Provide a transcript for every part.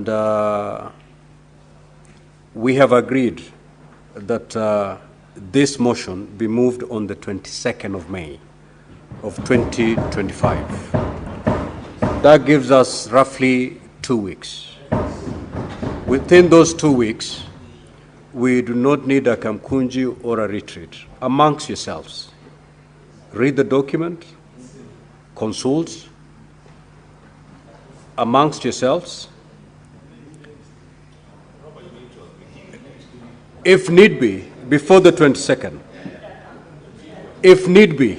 And we have agreed that this motion be moved on the 22nd of May of 2025. That gives us roughly 2 weeks. Within those 2 weeks, we do not need a kamkunji or a retreat. Amongst yourselves, read the document, consult amongst yourselves. If need be, before the 22nd. If need be,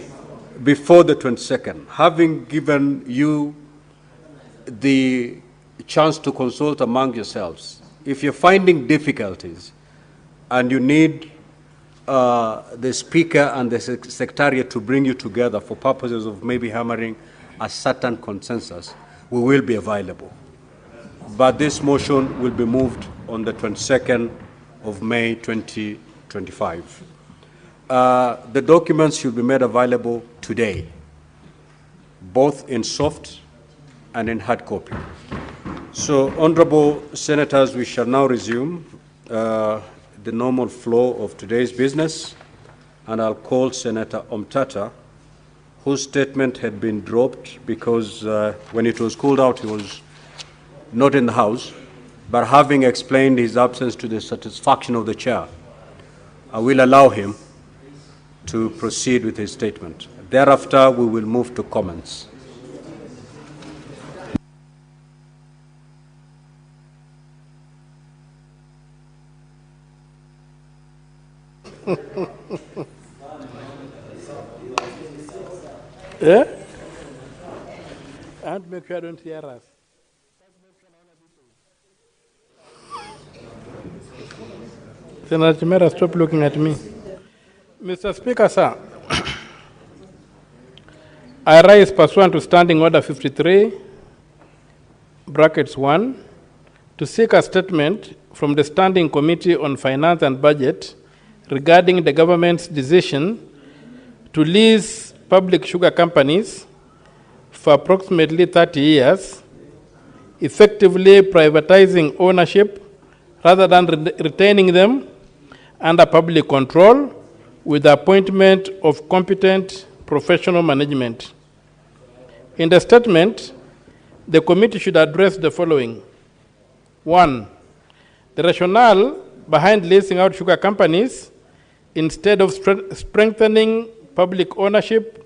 before the 22nd, having given you the chance to consult among yourselves, if you're finding difficulties and you need the speaker and the secretariat to bring you together for purposes of maybe hammering a certain consensus, we will be available. But this motion will be moved on the 22nd of May 2025. The documents should be made available today, both in soft and in hard copy. So, honorable senators, we shall now resume the normal flow of today's business, and I'll call Senator Omtata, whose statement had been dropped because when it was called out, he was not in the House, but having explained his absence to the satisfaction of the chair, I will allow him to proceed with his statement. Thereafter, we will move to comments. Yeah? And make sure I don't hear us. Senator Chimera, stop looking at me. Mr. Speaker, sir, I rise pursuant to Standing Order 53, brackets 1, to seek a statement from the Standing Committee on Finance and Budget regarding the government's decision to lease public sugar companies for approximately 30 years, effectively privatizing ownership rather than retaining them under public control with the appointment of competent professional management. In the statement, the committee should address the following. 1, the rationale behind leasing out sugar companies instead of strengthening public ownership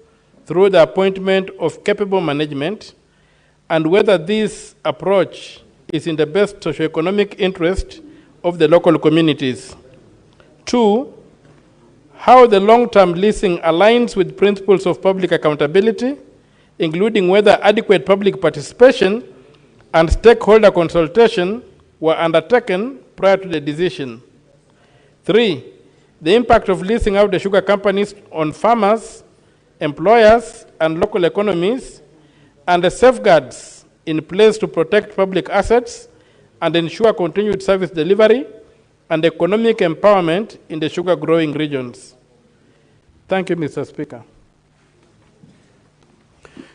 through the appointment of capable management, and whether this approach is in the best socioeconomic interest of the local communities. 2, how the long-term leasing aligns with principles of public accountability, including whether adequate public participation and stakeholder consultation were undertaken prior to the decision. 3, the impact of leasing out the sugar companies on farmers, employers, and local economies, and the safeguards in place to protect public assets and ensure continued service delivery and economic empowerment in the sugar growing regions. Thank you, Mr. Speaker.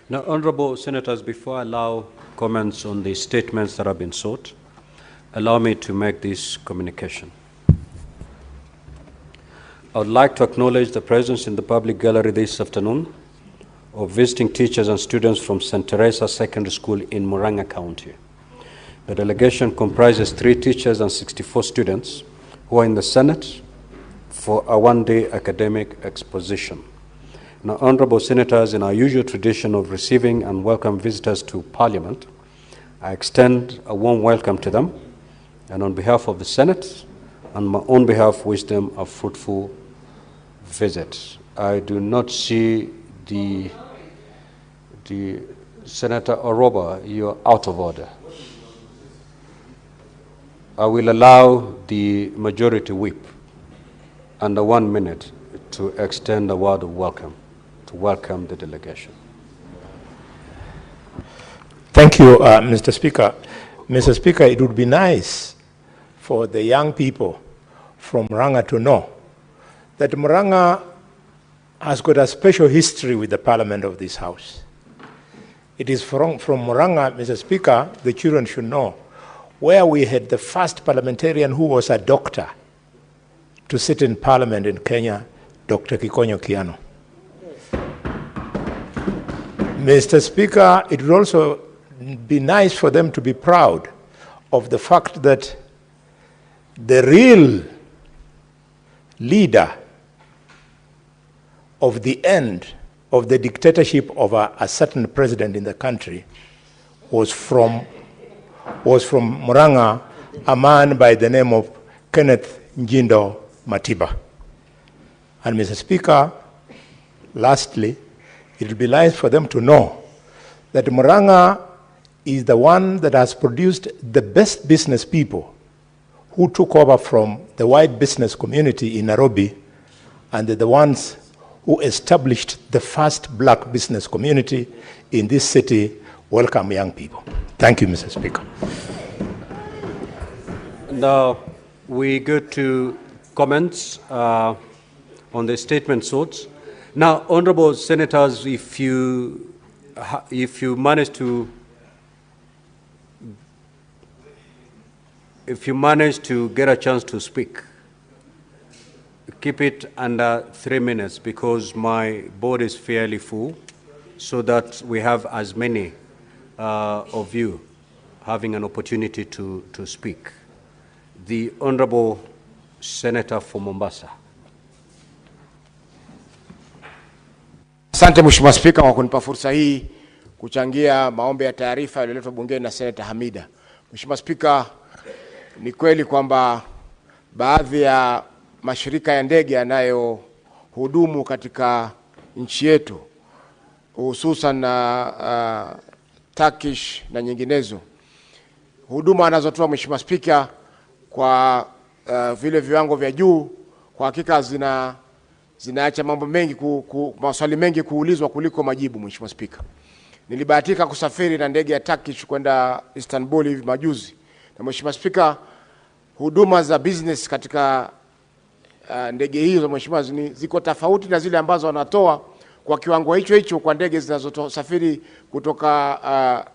Now, honorable senators, before I allow comments on the statements that have been sought, allow me to make this communication. I would like to acknowledge the presence in the public gallery this afternoon of visiting teachers and students from St. Teresa Secondary School in Murang'a County. The delegation comprises 3 teachers and 64 students who are in the Senate for a one-day academic exposition. Now, honorable senators, in our usual tradition of receiving and welcome visitors to Parliament, I extend a warm welcome to them, and on behalf of the Senate and my own behalf, wish them a fruitful visit. I do not see the Senator Oroba. You're out of order. I will allow the majority whip under 1 minute to extend a word of welcome, to welcome the delegation. Thank you, Mr. Speaker. Mr. Speaker, it would be nice for the young people from Murang'a to know that Murang'a has got a special history with the Parliament of this House. It is from Murang'a, Mr. Speaker, the children should know, where we had the first parliamentarian who was a doctor to sit in parliament in Kenya, Dr. Kikonyo Kiano. Mr. Speaker, it would also be nice for them to be proud of the fact that the real leader of the end of the dictatorship of a certain president in the country was from Murang'a, a man by the name of Kenneth Njindo Matiba. And Mr. Speaker, lastly, it will be nice for them to know that Murang'a is the one that has produced the best business people who took over from the white business community in Nairobi, and they're the ones who established the first black business community in this city. Welcome, young people. Thank you, Mr. Speaker. Now we go to comments on the statement sorts. Now, honorable senators, if you manage to get a chance to speak, keep it under 3 minutes, because my board is fairly full, so that we have as many of you having an opportunity to speak. The Honorable Senator for Mombasa. Asante Mheshimiwa Spika kwa kunipa fursa hii kuchangia maombi ya taarifa yaliyoletwa bungeni na Senator Hamida. Mheshimiwa Spika, ni kweli kwamba baadhi ya mashirika ya ndege yanayohudumu katika nchi yetu, hususan na Turkish na nyinginezo, huduma wanazotoa Mheshimiwa Spika kwa vile viwango vya juu, kwa hakika zinaacha mambo mengi maswali mengi kuulizwa kuliko majibu. Mheshimiwa Spika, nilibahatika kusafiri na ndege ya Turkish kwenda Istanbul hivi majuzi, na Mheshimiwa Spika, huduma za business katika ndege hizo Mheshimiwa ziko tofauti na zile ambazo wanatoa kwa kiwango hicho kwa ndege zinazosafiri kutoka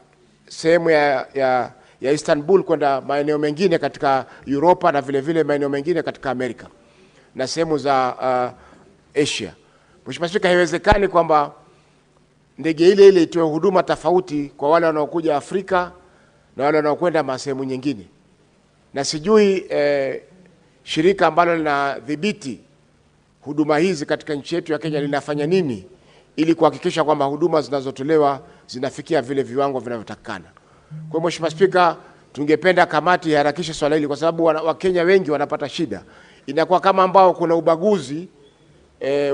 sehemu ya Istanbul kwenda maeneo mengine katika Europa, na vile vile maeneo mengine katika Amerika na sehemu za Asia. Mheshimiwa Spika, haiwezekani kwamba ndege ile itoe huduma tofauti kwa wale wanaokuja Afrika na wale wanaokwenda sehemu nyingine. Na sijui shirika ambalo linadhibiti huduma hizi katika nchi yetu ya Kenya linafanya nini ili kuhakikisha kwamba huduma zinazotolewa zinafikia vile viwango vinavyotakikana. Kwa Mheshimiwa Spika, tungependa kamati iharakishe swala hili, kwa sababu Wakenya wengi wanapata shida. Inakuwa kama ambao kuna ubaguzi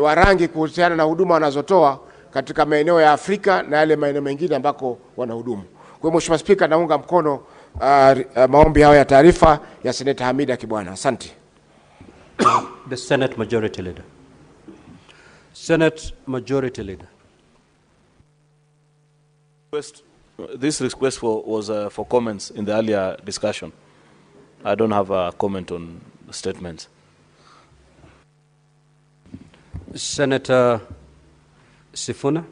wa rangi kuhusiana na huduma wanazotoa katika maeneo ya Afrika na yale maeneo mengine ambako wanahudumu. Kwa Mheshimiwa Spika, naunga mkono maombi hayo ya taarifa ya Senator Hamida Kibwana. Asante. The Senate Majority Leader. Senate Majority Leader. This request was for comments in the earlier discussion. I don't have a comment on the statements. Senator Sifuna.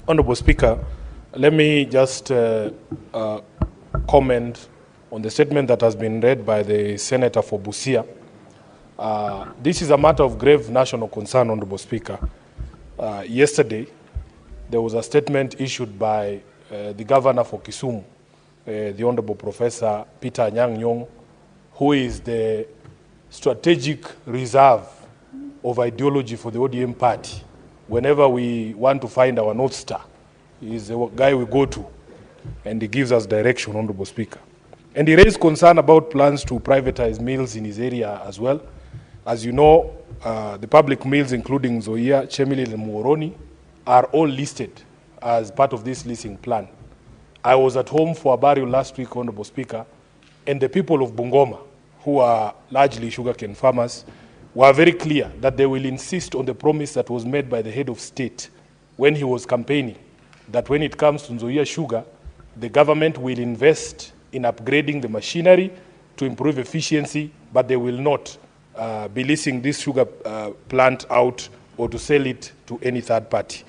Honorable Speaker, let me just comment on the statement that has been read by the Senator for Busia. This is a matter of grave national concern, Honorable Speaker. Yesterday, there was a statement issued by the Governor for Kisumu, the Honorable Professor Peter Anyang'-Nyong'o, who is the strategic reserve of ideology for the ODM party. Whenever we want to find our North Star, he is the guy we go to, and he gives us direction, Honorable Speaker. And he raised concern about plans to privatize mills in his area as well. As you know, the public mills, including Zoia, Chemili, and Muhoroni, are all listed as part of this leasing plan. I was at home for a burial last week, Honorable Speaker, and the people of Bungoma, who are largely sugarcane farmers, were very clear that they will insist on the promise that was made by the head of state when he was campaigning, that when it comes to Nzoia sugar, the government will invest in upgrading the machinery to improve efficiency, but they will not be leasing this sugar plant out or to sell it to any third party.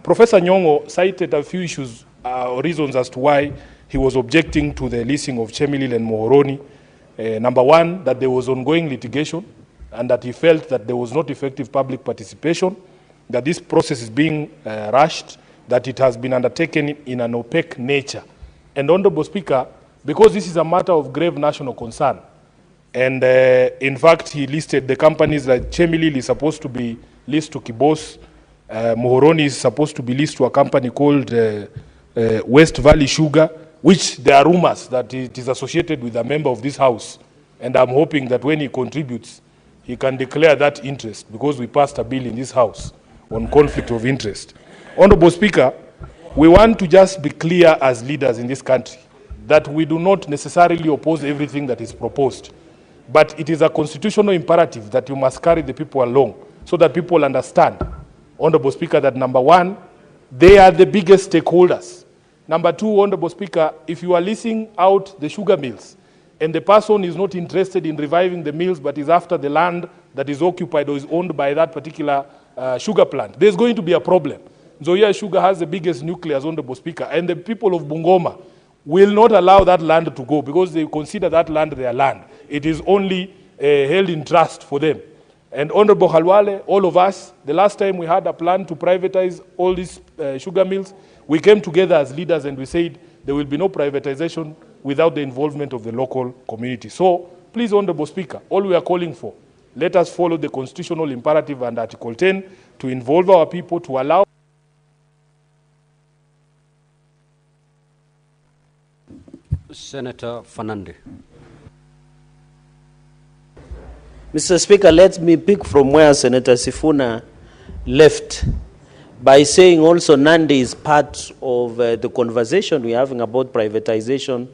Professor Nyong'o cited a few issues or reasons as to why he was objecting to the leasing of Chemelil and Muhoroni. Number one, that there was ongoing litigation and that he felt that there was not effective public participation, that this process is being rushed, that it has been undertaken in an opaque nature. And Honorable Speaker, because this is a matter of grave national concern, and in fact he listed the companies that Chemelil is supposed to be leased to Kibos, Muhoroni is supposed to be leased to a company called West Valley Sugar, which there are rumors that it is associated with a member of this House. And I'm hoping that when he contributes, he can declare that interest, because we passed a bill in this House on conflict of interest. Honorable Speaker, we want to just be clear as leaders in this country that we do not necessarily oppose everything that is proposed. But it is a constitutional imperative that you must carry the people along so that people understand, Honorable Speaker, that number one, they are the biggest stakeholders. Number two, Honorable Speaker, if you are leasing out the sugar mills and the person is not interested in reviving the mills but is after the land that is occupied or is owned by that particular sugar plant, there's going to be a problem. Nzoia Sugar has the biggest nucleus, Honorable Speaker, and the people of Bungoma will not allow that land to go because they consider that land their land. It is only held in trust for them. And Honorable Halwale, all of us, the last time we had a plan to privatize all these sugar mills, we came together as leaders and we said there will be no privatization without the involvement of the local community. So, please, Honorable Speaker, all we are calling for, let us follow the constitutional imperative and Article 10 to involve our people, to allow. Senator Fernande. Mr. Speaker, let me pick from where Senator Sifuna left by saying also Nandi is part of the conversation we're having about privatization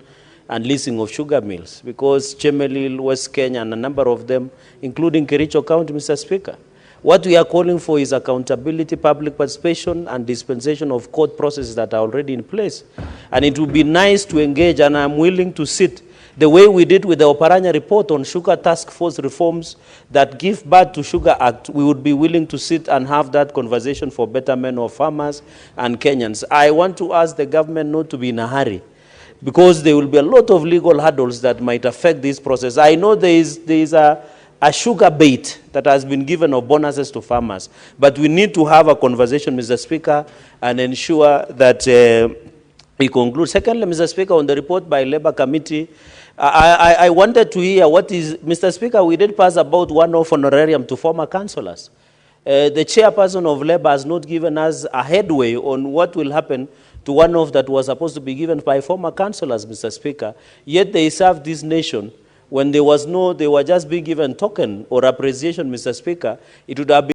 and leasing of sugar mills, because Chemelil, West Kenya, and a number of them, including Kericho County, Mr. Speaker. What we are calling for is accountability, public participation, and dispensation of court processes that are already in place. And it would be nice to engage, and I'm willing to sit the way we did with the Oparanya report on sugar task force reforms that give birth to Sugar Act. We would be willing to sit and have that conversation for betterment of farmers and Kenyans. I want to ask the government not to be in a hurry, because there will be a lot of legal hurdles that might affect this process. I know there is a sugar bait that has been given of bonuses to farmers, but we need to have a conversation, Mr. Speaker, and ensure that we conclude. Secondly, Mr. Speaker, on the report by Labour Committee, I wanted to hear what is, Mr. Speaker, we did pass about one-off honorarium to former councillors. The chairperson of Labour has not given us a headway on what will happen to one-off that was supposed to be given by former councillors, Mr. Speaker. Yet they served this nation when there was no, they were just being given token or appreciation, Mr. Speaker. It would have been